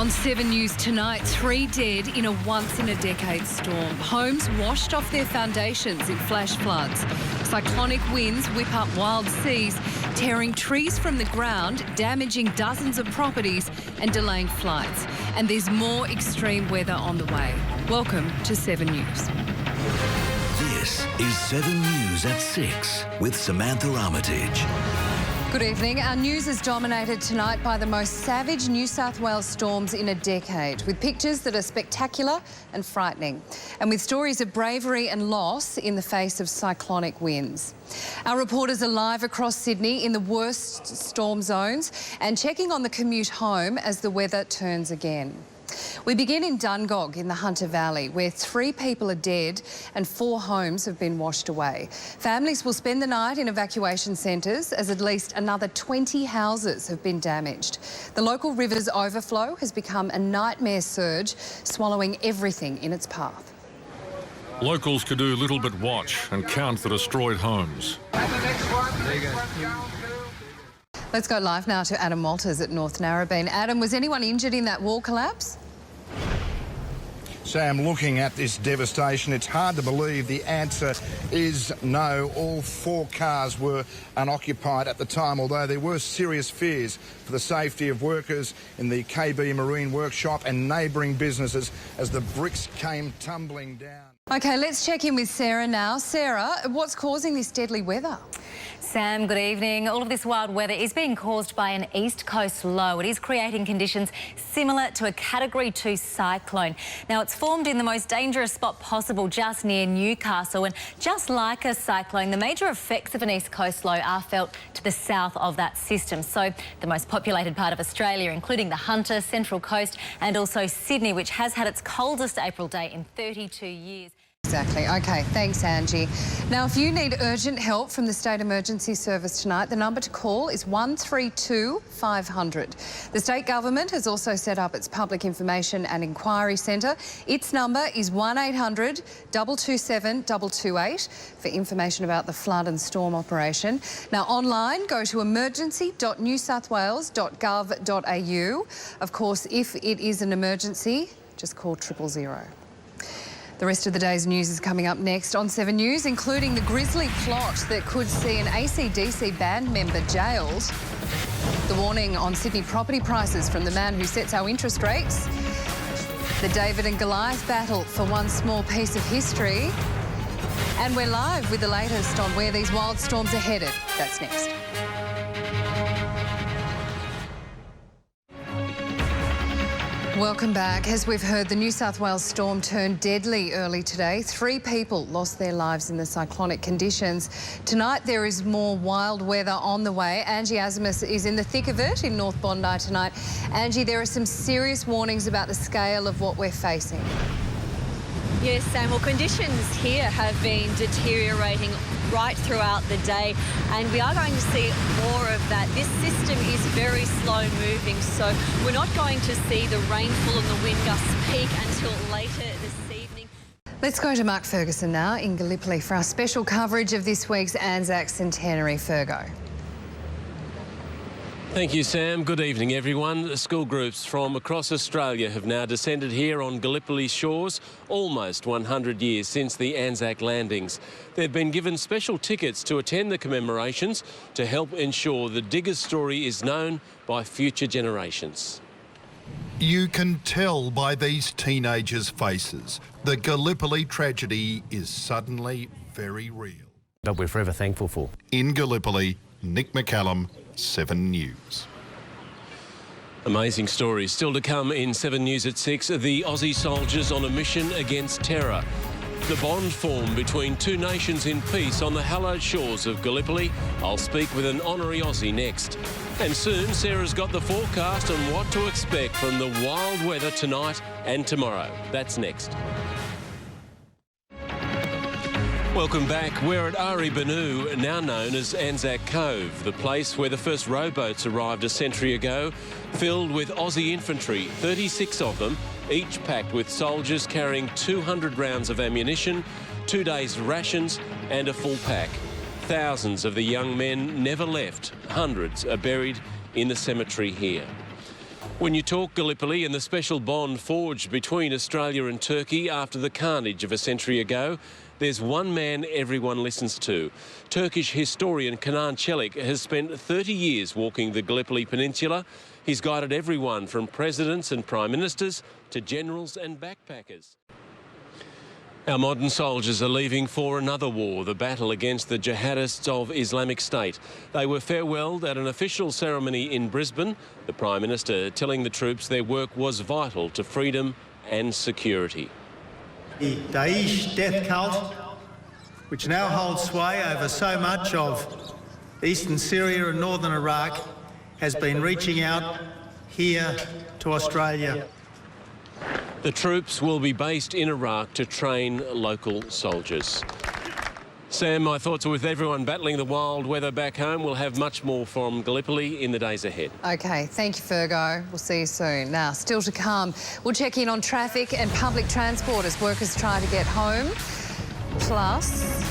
On 7 News tonight, 3 dead in a once-in-a-decade storm. Homes washed off their foundations in flash floods. Cyclonic winds whip up wild seas, tearing trees from the ground, damaging dozens of properties and delaying flights. And there's more extreme weather on the way. Welcome to 7 News. This is 7 News at 6 with Samantha Armytage. Good evening. Our news is dominated tonight by the most savage New South Wales storms in a decade, with pictures that are spectacular and frightening, and with stories of bravery and loss in the face of cyclonic winds. Our reporters are live across Sydney in the worst storm zones and checking on the commute home as the weather turns again. We begin in Dungog in the Hunter Valley, where 3 people are dead and 4 homes have been washed away. Families will spend the night in evacuation centres as at least another 20 houses have been damaged. The local river's overflow has become a nightmare surge, swallowing everything in its path. Locals could do little but watch and count the destroyed homes. Let's go live now to Adam Walters at North Narrabeen. Adam, was anyone injured in that wall collapse? Sam, looking at this devastation, it's hard to believe the answer is no. All 4 cars were unoccupied at the time, although there were serious fears for the safety of workers in the KB Marine Workshop and neighbouring businesses as the bricks came tumbling down. OK, let's check in with Sarah now. Sarah, what's causing this deadly weather? Sam, good evening. All of this wild weather is being caused by an east coast low. It is creating conditions similar to a Category 2 cyclone. Now, it's formed in the most dangerous spot possible, just near Newcastle. And just like a cyclone, the major effects of an east coast low are felt to the south of that system. So the most populated part of Australia, including the Hunter, Central Coast and also Sydney, which has had its coldest April day in 32 years. Exactly. OK, thanks, Angie. Now, if you need urgent help from the State Emergency Service tonight, the number to call is 132 500. The state government has also set up its Public Information and Inquiry Centre. Its number is 1800 227 228 for information about the flood and storm operation. Now, online, go to emergency.newsouthwales.gov.au. Of course, if it is an emergency, just call 000. The rest of the day's news is coming up next on 7 News, including the grisly plot that could see an AC/DC band member jailed, the warning on Sydney property prices from the man who sets our interest rates, the David and Goliath battle for one small piece of history, and we're live with the latest on where these wild storms are headed. That's next. Welcome back. As we've heard, the New South Wales storm turned deadly early today. 3 people lost their lives in the cyclonic conditions. Tonight there is more wild weather on the way. Angie Azimus is in the thick of it in North Bondi tonight. Angie, there are some serious warnings about the scale of what we're facing. Yes, Sam. Well, conditions here have been deteriorating right throughout the day, and we are going to see more of that. This system is very slow moving, so we're not going to see the rainfall and the wind gusts peak until later this evening. Let's go to Mark Ferguson now in Gallipoli for our special coverage of this week's Anzac centenary. Fergo. Thank you, Sam. Good evening, everyone. School groups from across Australia have now descended here on Gallipoli shores, almost 100 years since the Anzac landings. They've been given special tickets to attend the commemorations to help ensure the diggers' story is known by future generations. You can tell by these teenagers' faces the Gallipoli tragedy is suddenly very real. That we're forever thankful for. In Gallipoli, Nick McCallum, 7 News. Amazing stories still to come in 7 News at 6. The Aussie soldiers on a mission against terror. The bond formed between 2 nations in peace on the hallowed shores of Gallipoli. I'll speak with an honorary Aussie next. And soon, Sarah's got the forecast on what to expect from the wild weather tonight and tomorrow. That's next. Welcome back. We're at Ari Banu, now known as Anzac Cove, the place where the first rowboats arrived a century ago, filled with Aussie infantry, 36 of them, each packed with soldiers carrying 200 rounds of ammunition, 2 days' rations and a full pack. Thousands of the young men never left. Hundreds are buried in the cemetery here. When you talk Gallipoli and the special bond forged between Australia and Turkey after the carnage of a century ago, there's one man everyone listens to. Turkish historian Kenan Çelik has spent 30 years walking the Gallipoli Peninsula. He's guided everyone from presidents and prime ministers to generals and backpackers. Our modern soldiers are leaving for another war, the battle against the jihadists of Islamic State. They were farewelled at an official ceremony in Brisbane, the Prime Minister telling the troops their work was vital to freedom and security. The Daesh death cult, which now holds sway over so much of eastern Syria and northern Iraq, has been reaching out here to Australia. The troops will be based in Iraq to train local soldiers. Sam, my thoughts are with everyone battling the wild weather back home. We'll have much more from Gallipoli in the days ahead. OK, thank you, Fergo. We'll see you soon. Now, still to come, we'll check in on traffic and public transport as workers try to get home. Plus,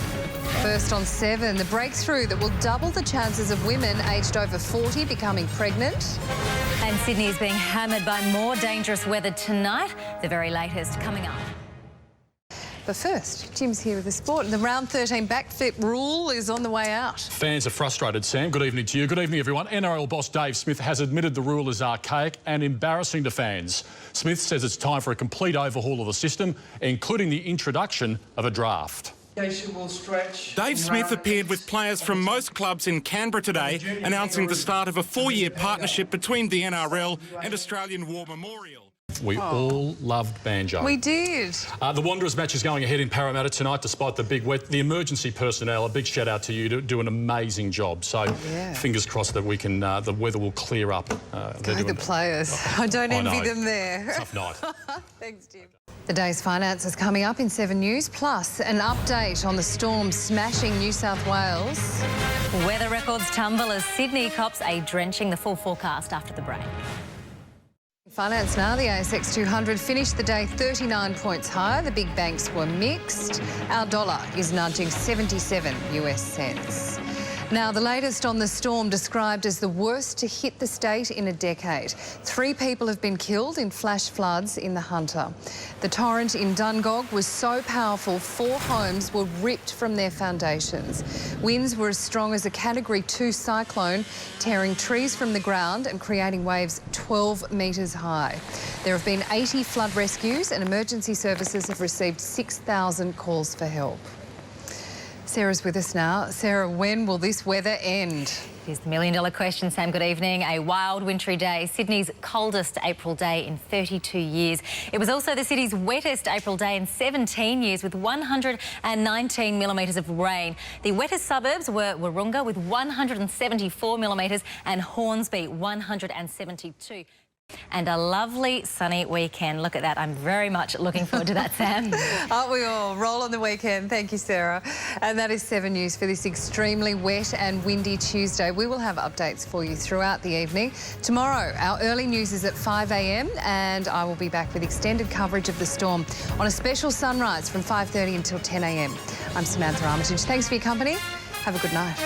first on 7, the breakthrough that will double the chances of women aged over 40 becoming pregnant. And Sydney is being hammered by more dangerous weather tonight. The very latest coming up. But first, Jim's here with the sport. The round 13 backflip rule is on the way out. Fans are frustrated, Sam. Good evening to you. Good evening, everyone. NRL boss Dave Smith has admitted the rule is archaic and embarrassing to fans. Smith says it's time for a complete overhaul of the system, including the introduction of a draft. Dave Smith appeared with players from most clubs in Canberra today, announcing the start of a 4-year partnership between the NRL and Australian War Memorial. We all loved banjo. We did. The Wanderers match is going ahead in Parramatta tonight despite the big wet. The emergency personnel, a big shout out to you, to do an amazing job. So fingers crossed that we can, the weather will clear up. The players. I don't envy them there. Tough night. Thanks, Jim. The day's finances coming up in 7 News, plus an update on the storm smashing New South Wales. Weather records tumble as Sydney cops a drenching. The full forecast after the break. Finance now, the ASX 200 finished the day 39 points higher. The big banks were mixed. Our dollar is nudging 77 US cents. Now, the latest on the storm described as the worst to hit the state in a decade. 3 people have been killed in flash floods in the Hunter. The torrent in Dungog was so powerful, 4 homes were ripped from their foundations. Winds were as strong as a Category 2 cyclone, tearing trees from the ground and creating waves 12 metres high. There have been 80 flood rescues and emergency services have received 6,000 calls for help. Sarah's with us now. Sarah, when will this weather end? Here's the million-dollar question, Sam. Good evening. A wild, wintry day. Sydney's coldest April day in 32 years. It was also the city's wettest April day in 17 years with 119 millimetres of rain. The wettest suburbs were Wahroonga with 174 millimetres and Hornsby 172. And a lovely sunny weekend. Look at that. I'm very much looking forward to that, Sam. Aren't we all? Roll on the weekend. Thank you, Sarah. And that is 7 News for this extremely wet and windy Tuesday. We will have updates for you throughout the evening. Tomorrow, our early news is at 5 a.m. and I will be back with extended coverage of the storm on a special sunrise from 5:30 until 10 a.m. I'm Samantha Armytage. Thanks for your company. Have a good night.